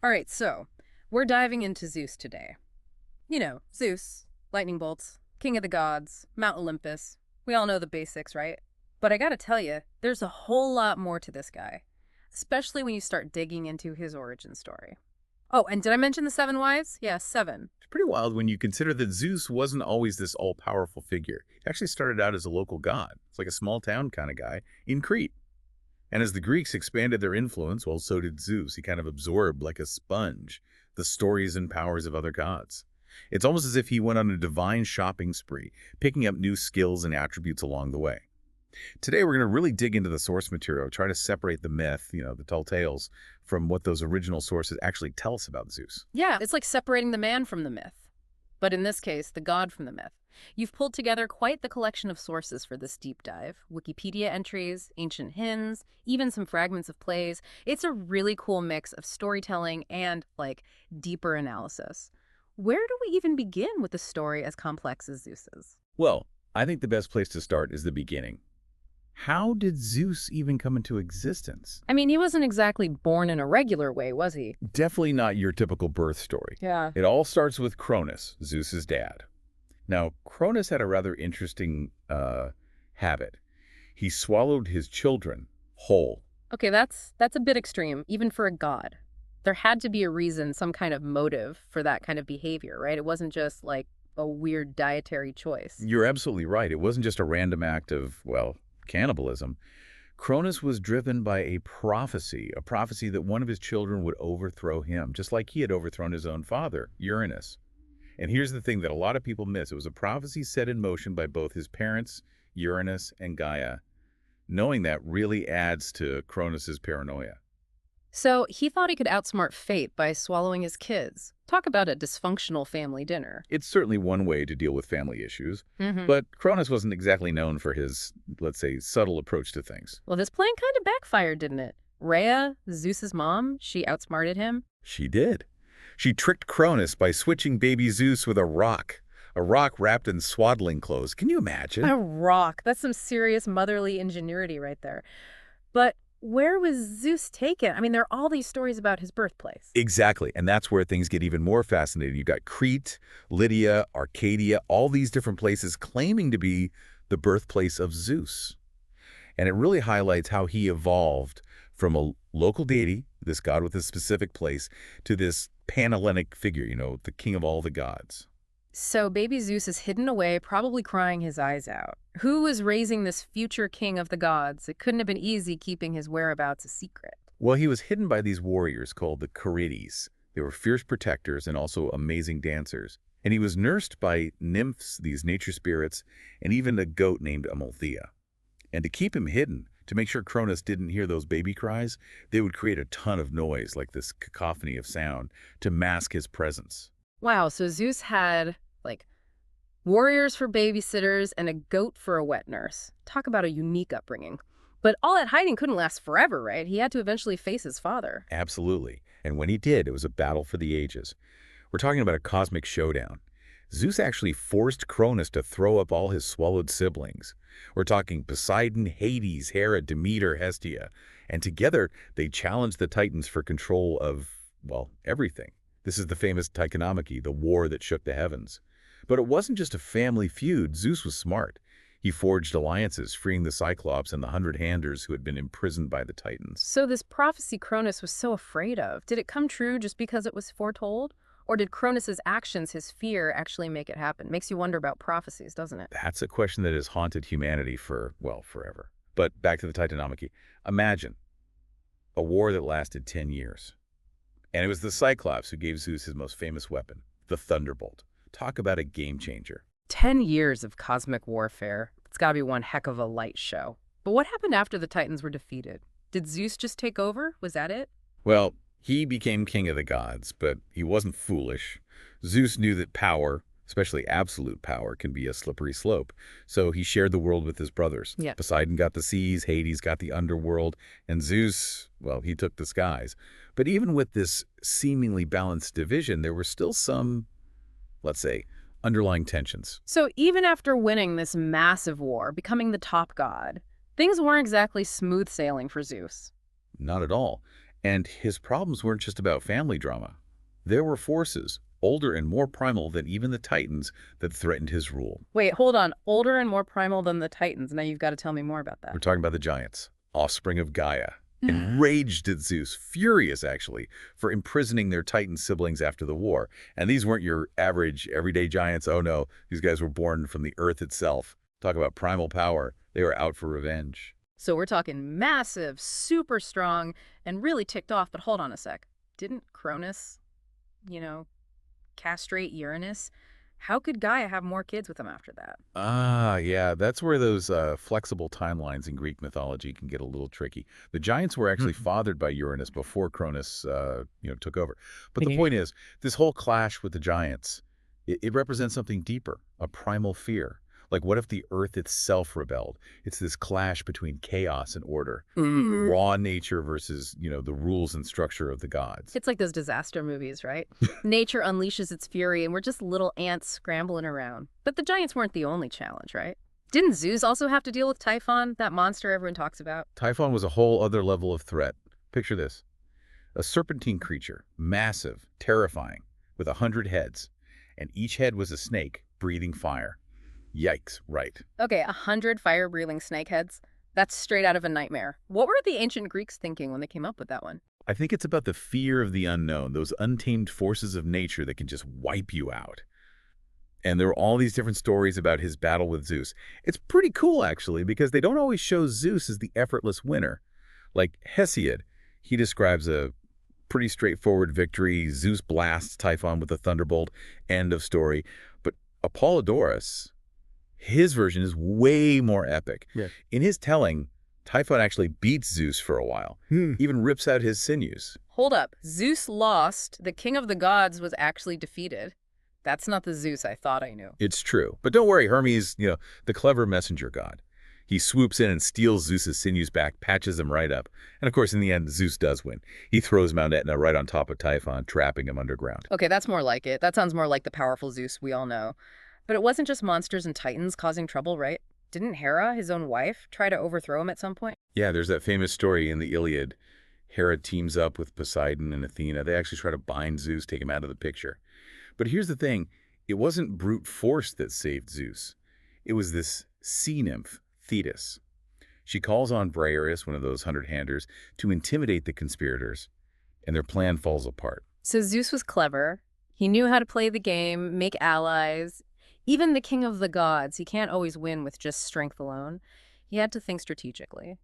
All right, so we're diving into Zeus today. You know, Zeus, lightning bolts, king of the gods, Mount Olympus. We all know the basics, right? But I gotta tell you, there's a whole lot more to this guy, especially when you start digging into his origin story. Oh, and did I mention the seven wives? Yeah, seven. It's pretty wild when you consider that Zeus wasn't always this all-powerful figure. He actually started out as a local god. It's like a small-town kind of guy in Crete. And as the Greeks expanded their influence, well, so did Zeus. He kind of absorbed, like a sponge, the stories and powers of other gods. It's almost as if he went on a divine shopping spree, picking up new skills and attributes along the way. Today, we're going to really dig into the source material, try to separate the myth, the tall tales, from what those original sources actually tell us about Zeus. Yeah, it's like separating the man from the myth. But in this case, the god from the myth. You've pulled together quite the collection of sources for this deep dive. Wikipedia entries, ancient hymns, even some fragments of plays. It's a really cool mix of storytelling and, deeper analysis. Where do we even begin with a story as complex as Zeus's? Well, I think the best place to start is the beginning. How did Zeus even come into existence? I mean, he wasn't exactly born in a regular way, was he? Definitely not your typical birth story. Yeah. It all starts with Cronus, Zeus's dad. Now, Cronus had a rather interesting habit. He swallowed his children whole. Okay, that's a bit extreme, even for a god. There had to be a reason, some kind of motive for that kind of behavior, right? It wasn't just like a weird dietary choice. You're absolutely right. It wasn't just a random act of, well, cannibalism. Cronus was driven by a prophecy that one of his children would overthrow him, just like he had overthrown his own father, Uranus. And here's the thing that a lot of people miss. It was a prophecy set in motion by both his parents, Uranus and Gaia. Knowing that really adds to Cronus's paranoia. So he thought he could outsmart fate by swallowing his kids. Talk about a dysfunctional family dinner. It's certainly one way to deal with family issues, Hmm. but Cronus wasn't exactly known for his, let's say, subtle approach to things. Well, this plan kind of backfired, didn't it? Rhea, Zeus's mom, she outsmarted him. She did. She tricked Cronus by switching baby Zeus with a rock wrapped in swaddling clothes. Can you imagine? A rock. That's some serious motherly ingenuity right there. But where was Zeus taken? I mean, there are all these stories about his birthplace. Exactly, and that's where things get even more fascinating. You've got Crete, Lydia, Arcadia, all these different places claiming to be the birthplace of Zeus. And it really highlights how he evolved from a local deity, this god with a specific place, to this Panhellenic figure, the king of all the gods. So baby Zeus is hidden away, probably crying his eyes out. Who was raising this future king of the gods? It couldn't have been easy keeping his whereabouts a secret. Well, he was hidden by these warriors called the Carides. They were fierce protectors and also amazing dancers. And he was nursed by nymphs, these nature spirits, and even a goat named Amalthea. And to keep him hidden, to make sure Cronus didn't hear those baby cries, they would create a ton of noise, like this cacophony of sound, to mask his presence. Wow, so Zeus had, warriors for babysitters and a goat for a wet nurse. Talk about a unique upbringing. But all that hiding couldn't last forever, right? He had to eventually face his father. Absolutely. And when he did, it was a battle for the ages. We're talking about a cosmic showdown. Zeus actually forced Cronus to throw up all his swallowed siblings. We're talking Poseidon, Hades, Hera, Demeter, Hestia. And together, they challenged the Titans for control of, well, everything. This is the famous Tychonomachy, the war that shook the heavens. But it wasn't just a family feud. Zeus was smart. He forged alliances, freeing the Cyclops and the Hundred-Handers who had been imprisoned by the Titans. So this prophecy Cronus was so afraid of, did it come true just because it was foretold? Or did Cronus's actions, his fear, actually make it happen? Makes you wonder about prophecies, doesn't it? That's a question that has haunted humanity for, well, forever. But back to the Tychonomachy. Imagine a war that lasted 10 years. And it was the Cyclops who gave Zeus his most famous weapon, the Thunderbolt. Talk about a game changer. 10 years of cosmic warfare. It's gotta be one heck of a light show. But what happened after the Titans were defeated? Did Zeus just take over? Was that it? Well, he became king of the gods, but he wasn't foolish. Zeus knew that power, especially absolute power, can be a slippery slope. So he shared the world with his brothers. Yeah. Poseidon got the seas, Hades got the underworld, and Zeus, well, he took the skies. But even with this seemingly balanced division, there were still some, let's say, underlying tensions. So even after winning this massive war, becoming the top god, things weren't exactly smooth sailing for Zeus. Not at all. And his problems weren't just about family drama. There were forces, older and more primal than even the Titans, that threatened his rule. Wait, hold on. Older and more primal than the Titans. Now you've got to tell me more about that. We're talking about the giants, offspring of Gaia, enraged at Zeus, furious actually, for imprisoning their Titan siblings after the war. And these weren't your average, everyday giants. Oh no, these guys were born from the earth itself. Talk about primal power. They were out for revenge. So we're talking massive, super strong, and really ticked off. But hold on a sec. Didn't Cronus, you know, castrate Uranus? How could Gaia have more kids with him after that? Ah, yeah, that's where those flexible timelines in Greek mythology can get a little tricky. The giants were actually fathered by Uranus before Cronus, took over. But the point is, this whole clash with the giants, it represents something deeper, a primal fear. Like, what if the earth itself rebelled? It's this clash between chaos and order, raw nature versus, the rules and structure of the gods. It's like those disaster movies, right? Nature unleashes its fury, and we're just little ants scrambling around. But the giants weren't the only challenge, right? Didn't Zeus also have to deal with Typhon, that monster everyone talks about? Typhon was a whole other level of threat. Picture this. A serpentine creature, massive, terrifying, with 100 heads. And each head was a snake, breathing fire. Yikes, right. Okay, 100 fire-breathing snakeheads? That's straight out of a nightmare. What were the ancient Greeks thinking when they came up with that one? I think it's about the fear of the unknown, those untamed forces of nature that can just wipe you out. And there are all these different stories about his battle with Zeus. It's pretty cool, actually, because they don't always show Zeus as the effortless winner. Like Hesiod, he describes a pretty straightforward victory. Zeus blasts Typhon with a thunderbolt. End of story. But Apollodorus, his version is way more epic. Yeah. In his telling, Typhon actually beats Zeus for a while, even rips out his sinews. Hold up. Zeus lost. The king of the gods was actually defeated. That's not the Zeus I thought I knew. It's true. But don't worry, Hermes, the clever messenger god. He swoops in and steals Zeus's sinews back, patches them right up. And of course, in the end, Zeus does win. He throws Mount Etna right on top of Typhon, trapping him underground. Okay, that's more like it. That sounds more like the powerful Zeus we all know. But it wasn't just monsters and titans causing trouble, right? Didn't Hera, his own wife, try to overthrow him at some point? Yeah, there's that famous story in the Iliad. Hera teams up with Poseidon and Athena. They actually try to bind Zeus, take him out of the picture. But here's the thing. It wasn't brute force that saved Zeus. It was this sea nymph, Thetis. She calls on Briareus, one of those 100-handers, to intimidate the conspirators, and their plan falls apart. So Zeus was clever. He knew how to play the game, make allies. Even the king of the gods, he can't always win with just strength alone. He had to think strategically.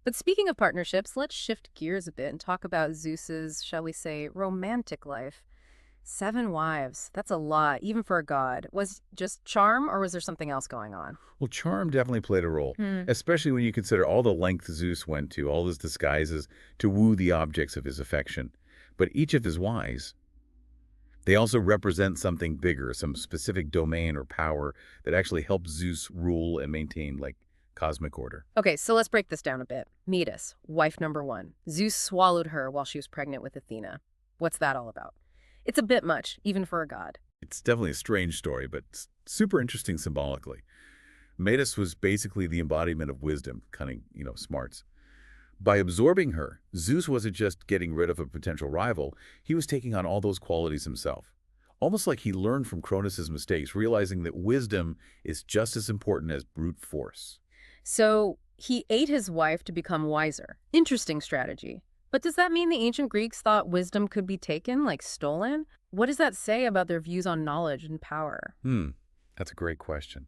But speaking of partnerships, let's shift gears a bit and talk about Zeus's, shall we say, romantic life. 7 wives. That's a lot, even for a god. Was just charm, or was there something else going on? Well, charm definitely played a role, especially when you consider all the length Zeus went to, all his disguises, to woo the objects of his affection. But each of his wives, they also represent something bigger, some specific domain or power that actually helps Zeus rule and maintain, cosmic order. Okay, so let's break this down a bit. Metis, wife number 1. Zeus swallowed her while she was pregnant with Athena. What's that all about? It's a bit much, even for a god. It's definitely a strange story, but super interesting symbolically. Metis was basically the embodiment of wisdom, cunning, smarts. By absorbing her, Zeus wasn't just getting rid of a potential rival, he was taking on all those qualities himself. Almost like he learned from Cronus's mistakes, realizing that wisdom is just as important as brute force. So he ate his wife to become wiser. Interesting strategy. But does that mean the ancient Greeks thought wisdom could be taken, like stolen? What does that say about their views on knowledge and power? That's a great question.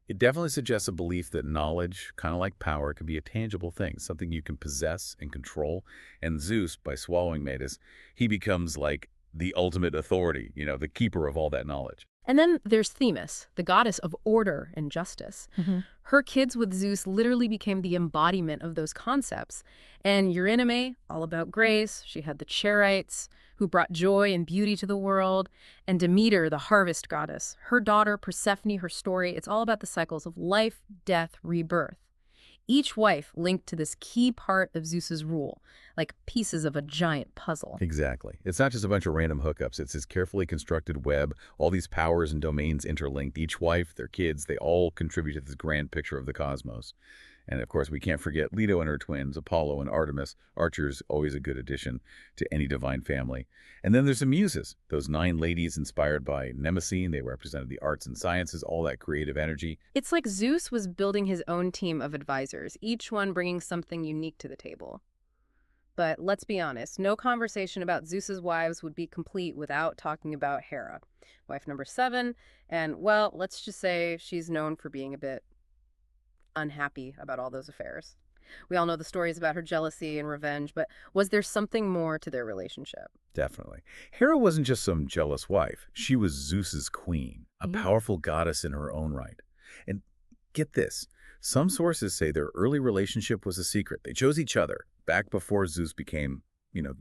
It definitely suggests a belief that knowledge, kind of like power, can be a tangible thing, something you can possess and control. And Zeus, by swallowing Metis, he becomes like the ultimate authority, the keeper of all that knowledge. And then there's Themis, the goddess of order and justice. Her kids with Zeus literally became the embodiment of those concepts. And Eurynome, all about grace. She had the Charites, who brought joy and beauty to the world. And Demeter, the harvest goddess. Her daughter, Persephone, her story, it's all about the cycles of life, death, rebirth. Each wife linked to this key part of Zeus's rule, like pieces of a giant puzzle. Exactly. It's not just a bunch of random hookups. It's this carefully constructed web, all these powers and domains interlinked. Each wife, their kids, they all contribute to this grand picture of the cosmos. And of course, we can't forget Leto and her twins, Apollo and Artemis. Archer's always a good addition to any divine family. And then there's the Muses, those 9 ladies inspired by Mnemosyne. They represented the arts and sciences, all that creative energy. It's like Zeus was building his own team of advisors, each one bringing something unique to the table. But let's be honest, no conversation about Zeus's wives would be complete without talking about Hera, wife number 7, and, well, let's just say she's known for being a bit unhappy about all those affairs. We all know the stories about her jealousy and revenge, but was there something more to their relationship? Definitely. Hera wasn't just some jealous wife. She was Zeus's queen, a Yeah. powerful goddess in her own right. And get this, some sources say their early relationship was a secret. They chose each other back before Zeus became,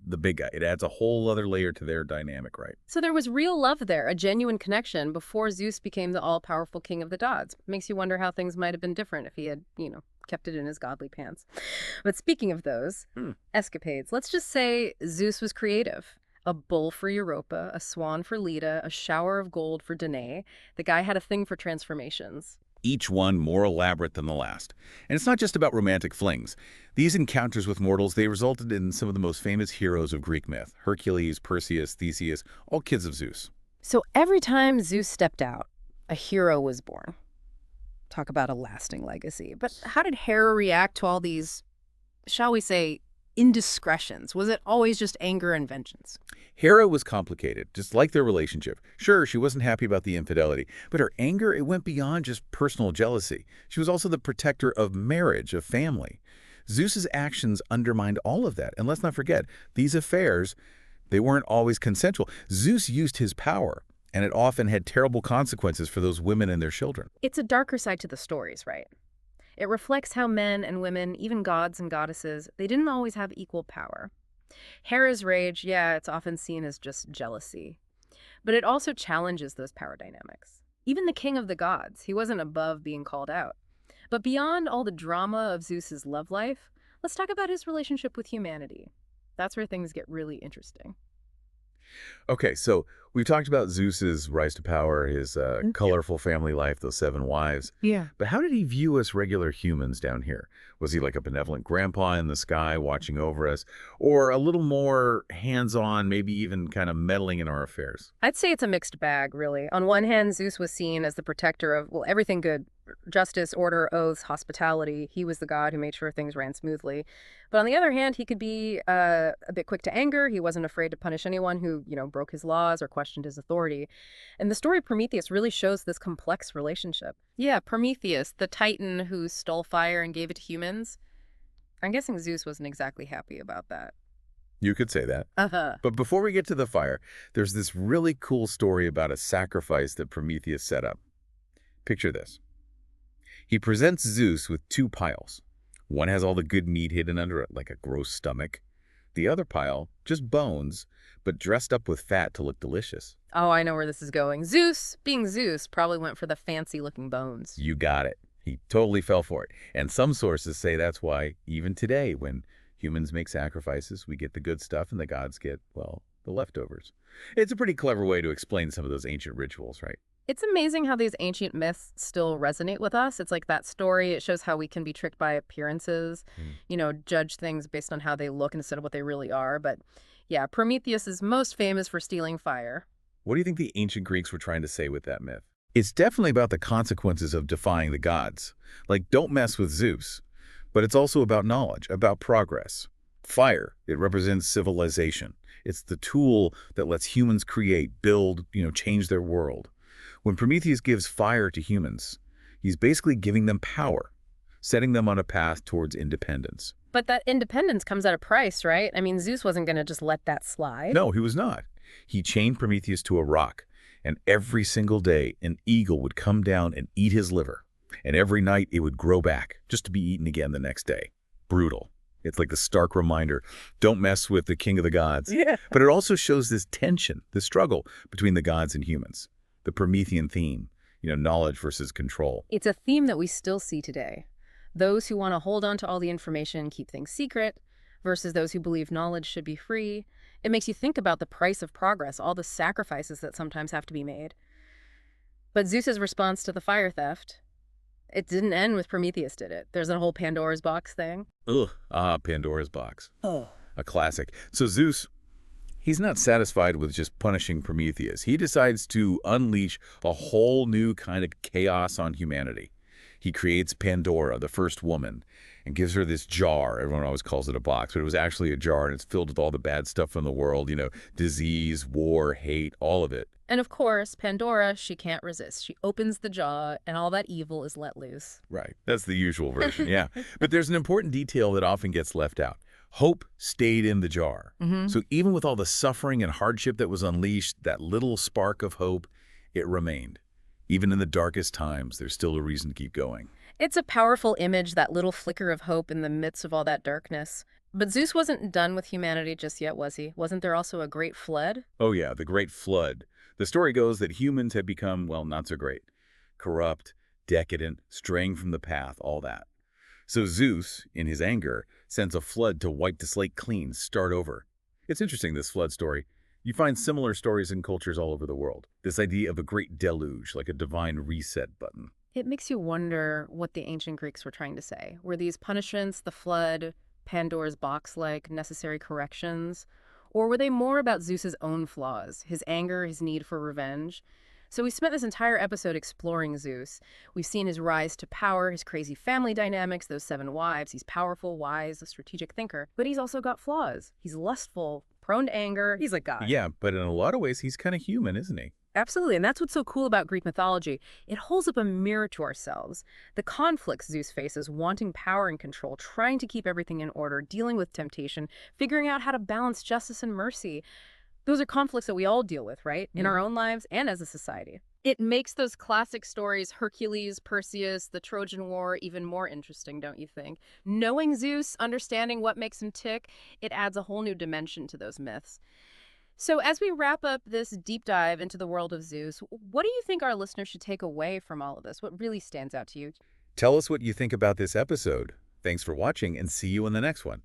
the big guy. It adds a whole other layer to their dynamic, right? So there was real love there, a genuine connection before Zeus became the all-powerful king of the gods. Makes you wonder how things might have been different if he had, kept it in his godly pants. But speaking of those escapades, let's just say Zeus was creative. A bull for Europa, a swan for Leda, a shower of gold for Danae. The guy had a thing for transformations. Each one more elaborate than the last. And it's not just about romantic flings. These encounters with mortals, they resulted in some of the most famous heroes of Greek myth. Hercules, Perseus, Theseus, all kids of Zeus. So every time Zeus stepped out, a hero was born. Talk about a lasting legacy. But how did Hera react to all these, shall we say, indiscretions? Was it always just anger and vengeance? Hera was complicated, just like their relationship. Sure, she wasn't happy about the infidelity, but her anger, it went beyond just personal jealousy. She was also the protector of marriage, of family. Zeus's actions undermined all of that. And let's not forget, these affairs, they weren't always consensual. Zeus used his power, and it often had terrible consequences for those women and their children. It's a darker side to the stories, right? It reflects how men and women, even gods and goddesses, they didn't always have equal power. Hera's rage, yeah, it's often seen as just jealousy. But it also challenges those power dynamics. Even the king of the gods, he wasn't above being called out. But beyond all the drama of Zeus's love life, let's talk about his relationship with humanity. That's where things get really interesting. Okay, so we've talked about Zeus's rise to power, his colorful family life, those 7 wives. Yeah. But how did he view us regular humans down here? Was he like a benevolent grandpa in the sky watching over us? Or a little more hands-on, maybe even kind of meddling in our affairs? I'd say it's a mixed bag, really. On one hand, Zeus was seen as the protector of, well, everything good. Justice, order, oaths, hospitality. He was the god who made sure things ran smoothly. But on the other hand, he could be a bit quick to anger. He wasn't afraid to punish anyone who, broke his laws or questioned his authority. And the story of Prometheus really shows this complex relationship. Yeah, Prometheus, the titan who stole fire and gave it to humans. I'm guessing Zeus wasn't exactly happy about that. You could say that. Uh-huh. But before we get to the fire, there's this really cool story about a sacrifice that Prometheus set up. Picture this. He presents Zeus with 2 piles. One has all the good meat hidden under it, like a gross stomach. The other pile, just bones, but dressed up with fat to look delicious. Oh, I know where this is going. Zeus, being Zeus, probably went for the fancy-looking bones. You got it. He totally fell for it. And some sources say that's why, even today, when humans make sacrifices, we get the good stuff and the gods get, well, the leftovers. It's a pretty clever way to explain some of those ancient rituals, right? It's amazing how these ancient myths still resonate with us. It's like that story. It shows how we can be tricked by appearances, judge things based on how they look instead of what they really are. But yeah, Prometheus is most famous for stealing fire. What do you think the ancient Greeks were trying to say with that myth? It's definitely about the consequences of defying the gods. Like, don't mess with Zeus. But it's also about knowledge, about progress. Fire, it represents civilization. It's the tool that lets humans create, build, change their world. When Prometheus gives fire to humans, he's basically giving them power, setting them on a path towards independence. But that independence comes at a price, right? I mean, Zeus wasn't going to just let that slide. No, he was not. He chained Prometheus to a rock, and every single day an eagle would come down and eat his liver. And every night it would grow back, just to be eaten again the next day. Brutal. It's like the stark reminder, don't mess with the king of the gods. Yeah. But it also shows this tension, this struggle between the gods and humans. The Promethean theme, knowledge versus control. It's a theme that we still see today. Those who want to hold on to all the information and keep things secret versus those who believe knowledge should be free. It makes you think about the price of progress, all the sacrifices that sometimes have to be made. But Zeus's response to the fire theft, It didn't end with Prometheus, did it? There's a whole Pandora's box thing. Ugh. Ah, Pandora's box. Oh. A classic. So Zeus, he's not satisfied with just punishing Prometheus. He decides to unleash a whole new kind of chaos on humanity. He creates Pandora, the first woman, and gives her this jar. Everyone always calls it a box, but it was actually a jar, and it's filled with all the bad stuff from the world, disease, war, hate, all of it. And of course, Pandora, she can't resist. She opens the jaw, and all that evil is let loose. Right. That's the usual version, yeah. But there's an important detail that often gets left out. Hope stayed in the jar. So even with all the suffering and hardship that was unleashed, that little spark of hope, it remained. Even in the darkest times, there's still a reason to keep going. It's a powerful image, that little flicker of hope in the midst of all that darkness. But Zeus wasn't done with humanity just yet, was he? Wasn't there also a great flood? Oh yeah, the Great Flood. The story goes that humans had become, well, not so great. Corrupt, decadent, straying from the path, all that. So Zeus, in his anger, sends a flood to wipe the slate clean, start over. It's interesting, this flood story. You find similar stories in cultures all over the world. This idea of a great deluge, like a divine reset button. It makes you wonder what the ancient Greeks were trying to say. Were these punishments, the flood, Pandora's box-like necessary corrections? Or were they more about Zeus's own flaws, his anger, his need for revenge? So we spent this entire episode exploring Zeus. We've seen his rise to power, his crazy family dynamics, those 7 wives. He's powerful, wise, a strategic thinker. But he's also got flaws. He's lustful, prone to anger. He's like God. Yeah, but in a lot of ways, he's kind of human, isn't he? Absolutely, and that's what's so cool about Greek mythology. It holds up a mirror to ourselves. The conflicts Zeus faces, wanting power and control, trying to keep everything in order, dealing with temptation, figuring out how to balance justice and mercy. Those are conflicts that we all deal with, right? In our own lives and as a society. It makes those classic stories, Hercules, Perseus, the Trojan War, even more interesting, don't you think? Knowing Zeus, understanding what makes him tick, it adds a whole new dimension to those myths. So, as we wrap up this deep dive into the world of Zeus, what do you think our listeners should take away from all of this? What really stands out to you? Tell us what you think about this episode. Thanks for watching, and see you in the next one.